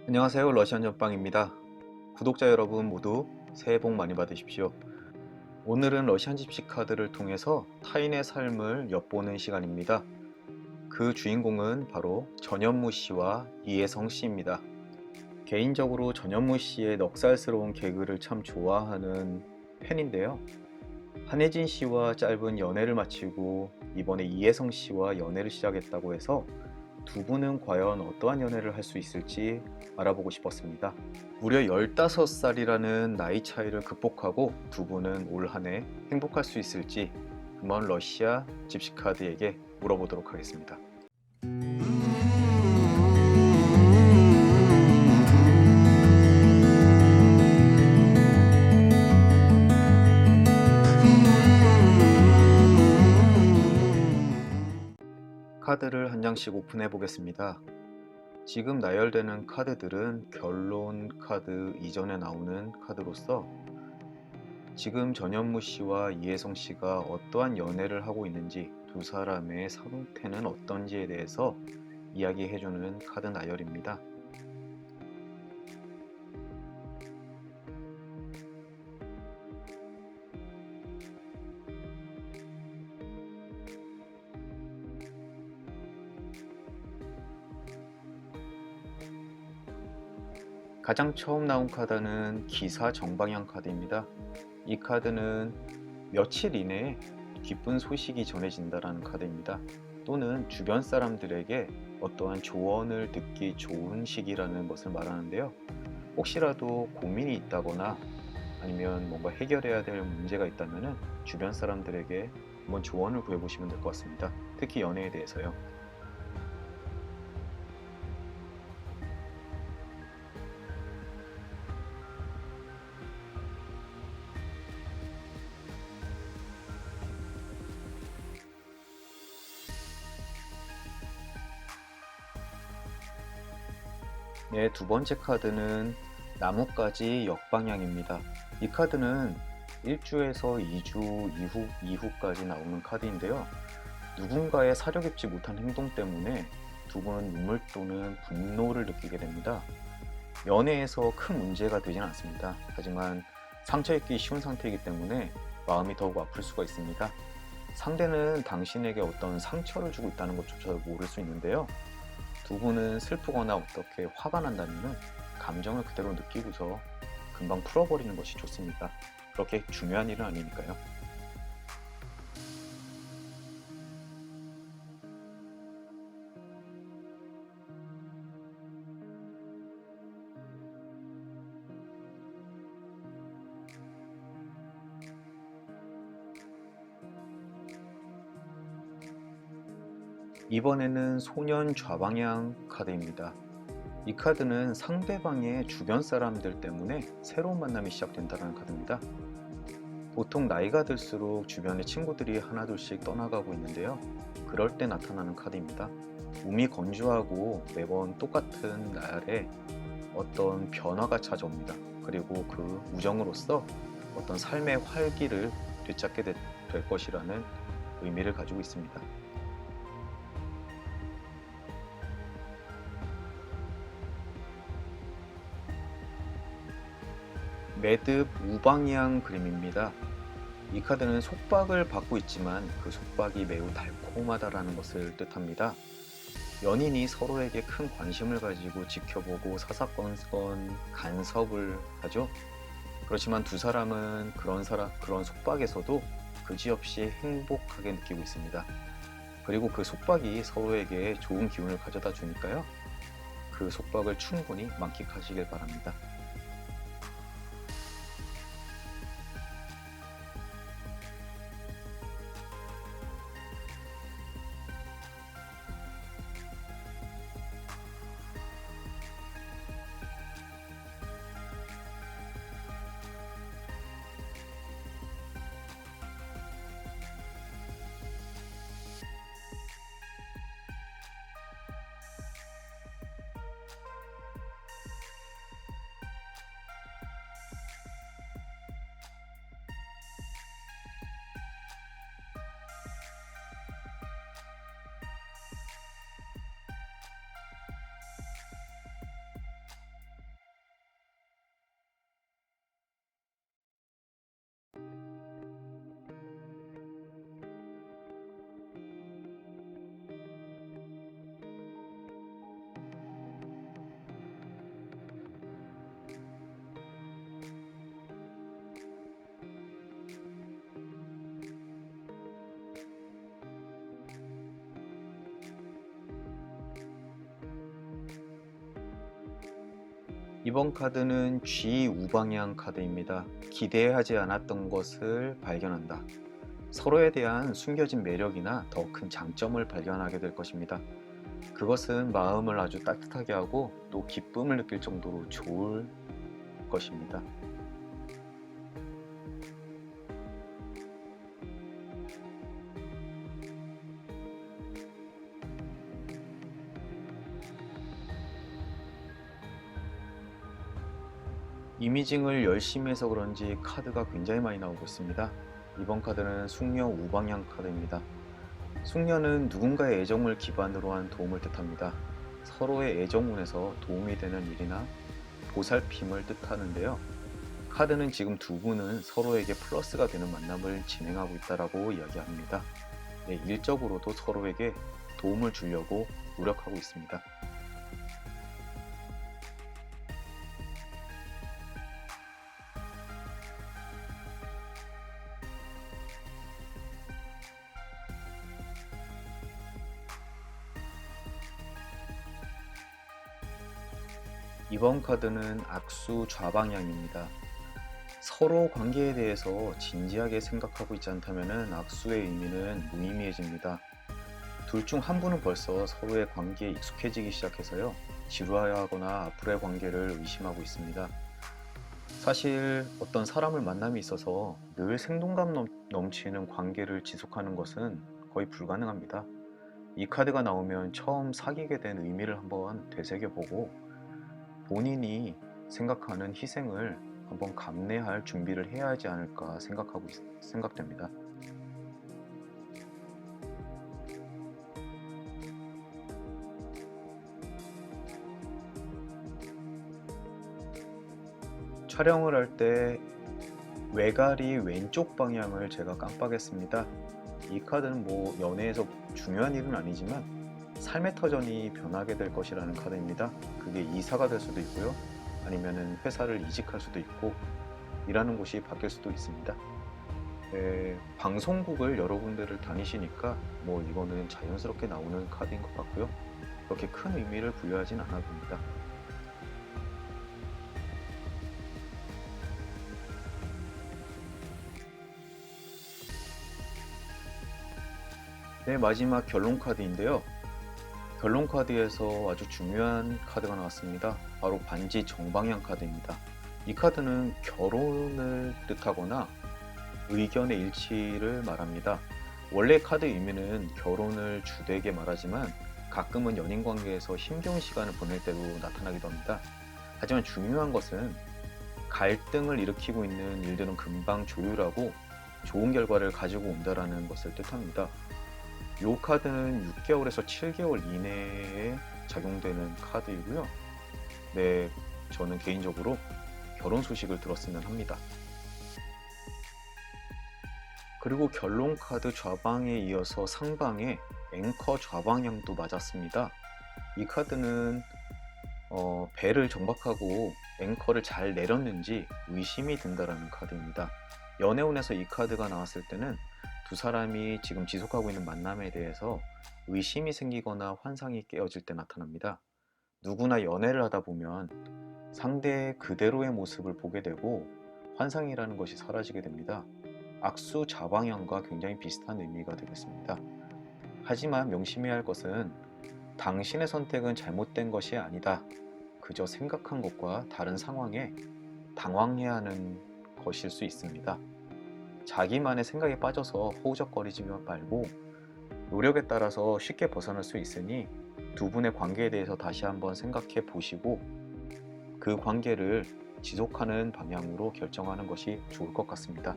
안녕하세요. 러시안 전빵입니다. 구독자 여러분 모두 새해 복 많이 받으십시오. 오늘은 러시안 집시 카드를 통해서 타인의 삶을 엿보는 시간입니다. 그 주인공은 바로 전현무 씨와 이혜성 씨입니다. 개인적으로 전현무 씨의 넉살스러운 개그를 참 좋아하는 팬인데요. 한혜진 씨와 짧은 연애를 마치고 이번에 이혜성 씨와 연애를 시작했다고 해서 두 분은 과연 어떠한 연애를 할 수 있을지 알아보고 싶었습니다. 무려 15살이라는 나이 차이를 극복하고 두 분은 올 한 해 행복할 수 있을지 한번 러시아 집시카드에게 물어보도록 하겠습니다. 카드를 한 장씩 오픈해 보겠습니다. 지금 나열되는 카드들은 결론 카드 이전에 나오는 카드로서 지금 전현무 씨와 이혜성 씨가 어떠한 연애를 하고 있는지, 두 사람의 상태는 어떤지에 대해서 이야기해주는 카드 나열입니다. 가장 처음 나온 카드는 기사 정방향 카드입니다. 이 카드는 며칠 이내에 기쁜 소식이 전해진다라는 카드입니다. 또는 주변 사람들에게 어떠한 조언을 듣기 좋은 시기라는 것을 말하는데요. 혹시라도 고민이 있다거나 아니면 뭔가 해결해야 될 문제가 있다면 주변 사람들에게 한번 조언을 구해보시면 될 것 같습니다. 특히 연애에 대해서요. 네, 두 번째 카드는 나뭇가지 역방향입니다. 이 카드는 1주에서 2주 이후까지 나오는 카드인데요. 누군가의 사려 깊지 못한 행동 때문에 두 분은 눈물 또는 분노를 느끼게 됩니다. 연애에서 큰 문제가 되진 않습니다. 하지만 상처 입기 쉬운 상태이기 때문에 마음이 더욱 아플 수가 있습니다. 상대는 당신에게 어떤 상처를 주고 있다는 것조차도 모를 수 있는데요. 두 분은 슬프거나 어떻게 화가 난다면 감정을 그대로 느끼고서 금방 풀어버리는 것이 좋습니다. 그렇게 중요한 일은 아니니까요. 이번에는 소년 좌방향 카드입니다. 이 카드는 상대방의 주변 사람들 때문에 새로운 만남이 시작된다는 카드입니다. 보통 나이가 들수록 주변의 친구들이 하나둘씩 떠나가고 있는데요. 그럴 때 나타나는 카드입니다. 몸이 건조하고 매번 똑같은 날에 어떤 변화가 찾아옵니다. 그리고 그 우정으로서 어떤 삶의 활기를 되찾게 될 것이라는 의미를 가지고 있습니다. 매듭 우방향 그림입니다. 이 카드는 속박을 받고 있지만 그 속박이 매우 달콤하다라는 것을 뜻합니다. 연인이 서로에게 큰 관심을 가지고 지켜보고 사사건건 간섭을 하죠. 그렇지만 두 사람은 그런 속박에서도 그지없이 행복하게 느끼고 있습니다. 그리고 그 속박이 서로에게 좋은 기운을 가져다 주니까요. 그 속박을 충분히 만끽하시길 바랍니다. 이번 카드는 G 우방향 카드입니다. 기대하지 않았던 것을 발견한다. 서로에 대한 숨겨진 매력이나 더 큰 장점을 발견하게 될 것입니다. 그것은 마음을 아주 따뜻하게 하고 또 기쁨을 느낄 정도로 좋을 것입니다. 이미징을 열심히 해서 그런지 카드가 굉장히 많이 나오고 있습니다. 이번 카드는 숙녀 우방향 카드입니다. 숙녀는 누군가의 애정을 기반으로 한 도움을 뜻합니다. 서로의 애정운에서 도움이 되는 일이나 보살핌을 뜻하는데요. 카드는 지금 두 분은 서로에게 플러스가 되는 만남을 진행하고 있다고 이야기합니다. 네, 일적으로도 서로에게 도움을 주려고 노력하고 있습니다. 이번 카드는 악수 좌방향입니다. 서로 관계에 대해서 진지하게 생각하고 있지 않다면 악수의 의미는 무의미해집니다. 둘 중 한 분은 벌써 서로의 관계에 익숙해지기 시작해서요. 지루하거나 앞으로의 관계를 의심하고 있습니다. 사실 어떤 사람을 만남이 있어서 늘 생동감 넘치는 관계를 지속하는 것은 거의 불가능합니다. 이 카드가 나오면 처음 사귀게 된 의미를 한번 되새겨보고 본인이 생각하는 희생을 한번 감내할 준비를 해야 하지 않을까 생각됩니다. 촬영을 할 때 외가리 왼쪽 방향을 제가 깜빡했습니다. 이 카드는 뭐 연애에서 중요한 일은 아니지만 삶의 터전이 변하게 될 것이라는 카드입니다. 그게 이사가 될 수도 있고요. 아니면은 회사를 이직할 수도 있고 일하는 곳이 바뀔 수도 있습니다. 방송국을 여러 군데를 다니시니까 뭐 이거는 자연스럽게 나오는 카드인 것 같고요. 그렇게 큰 의미를 부여하진 않아 봅니다. 네, 마지막 결론 카드인데요. 결론 카드에서 아주 중요한 카드가 나왔습니다. 바로 반지 정방향 카드입니다. 이 카드는 결혼을 뜻하거나 의견의 일치를 말합니다. 원래 카드 의미는 결혼을 주되게 말하지만 가끔은 연인 관계에서 힘겨운 시간을 보낼 때도 나타나기도 합니다. 하지만 중요한 것은 갈등을 일으키고 있는 일들은 금방 조율하고 좋은 결과를 가지고 온다는 것을 뜻합니다. 이 카드는 6개월에서 7개월 이내에 작용되는 카드이고요. 네, 저는 개인적으로 결혼 소식을 들었으면 합니다. 그리고 결론 카드 좌방에 이어서 상방에 앵커 좌방향도 맞았습니다. 이 카드는 배를 정박하고 앵커를 잘 내렸는지 의심이 든다라는 카드입니다. 연애운에서 이 카드가 나왔을 때는 두 사람이 지금 지속하고 있는 만남에 대해서 의심이 생기거나 환상이 깨어질 때 나타납니다. 누구나 연애를 하다 보면 상대의 그대로의 모습을 보게 되고 환상이라는 것이 사라지게 됩니다. 악수 좌방향과 굉장히 비슷한 의미가 되겠습니다. 하지만 명심해야 할 것은 당신의 선택은 잘못된 것이 아니다. 그저 생각한 것과 다른 상황에 당황해야 하는 것일 수 있습니다. 자기만의 생각에 빠져서 허우적거리지 말고 노력에 따라서 쉽게 벗어날 수 있으니 두 분의 관계에 대해서 다시 한번 생각해 보시고 그 관계를 지속하는 방향으로 결정하는 것이 좋을 것 같습니다.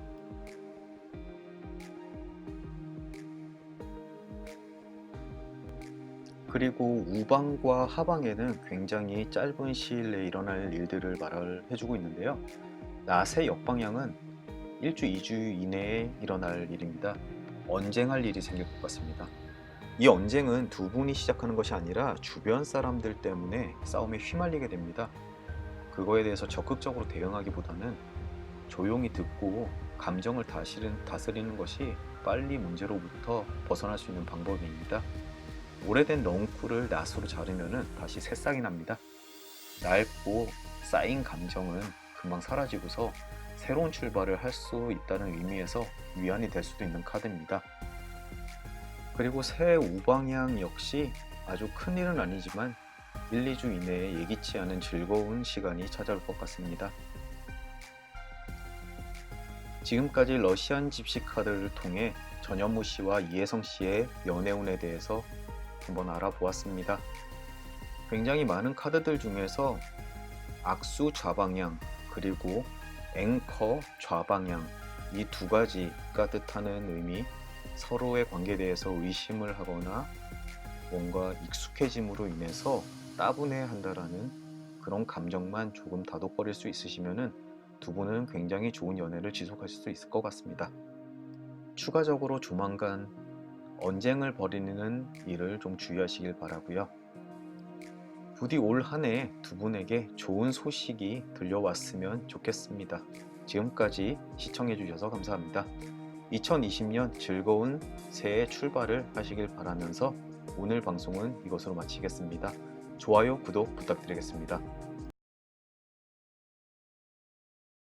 그리고 우방과 하방에는 굉장히 짧은 시일 내에 일어날 일들을 말을 해주고 있는데요. 낫의 역방향은 1주, 2주 이내에 일어날 일입니다. 언쟁할 일이 생길 것 같습니다. 이 언쟁은 두 분이 시작하는 것이 아니라 주변 사람들 때문에 싸움에 휘말리게 됩니다. 그거에 대해서 적극적으로 대응하기보다는 조용히 듣고 감정을 다스리는 것이 빨리 문제로부터 벗어날 수 있는 방법입니다. 오래된 넝쿨을 낫으로 자르면 다시 새싹이 납니다. 낡고 쌓인 감정은 금방 사라지고서 새로운 출발을 할 수 있다는 의미에서 위안이 될 수도 있는 카드입니다. 그리고 새해 우방향 역시 아주 큰일은 아니지만 1, 2주 이내에 예기치 않은 즐거운 시간이 찾아올 것 같습니다. 지금까지 러시안 집시 카드를 통해 전현무 씨와 이혜성 씨의 연애운에 대해서 한번 알아보았습니다. 굉장히 많은 카드들 중에서 악수 좌방향 그리고 앵커 좌방향 이 두 가지가 뜻하는 의미, 서로의 관계에 대해서 의심을 하거나 뭔가 익숙해짐으로 인해서 따분해한다라는 그런 감정만 조금 다독거릴 수 있으시면은 두 분은 굉장히 좋은 연애를 지속하실 수 있을 것 같습니다. 추가적으로 조만간 언쟁을 벌이는 일을 좀 주의하시길 바라고요. 부디 올 한 해 두 분에게 좋은 소식이 들려왔으면 좋겠습니다. 지금까지 시청해주셔서 감사합니다. 2020년 즐거운 새해 출발을 하시길 바라면서 오늘 방송은 이것으로 마치겠습니다. 좋아요, 구독 부탁드리겠습니다.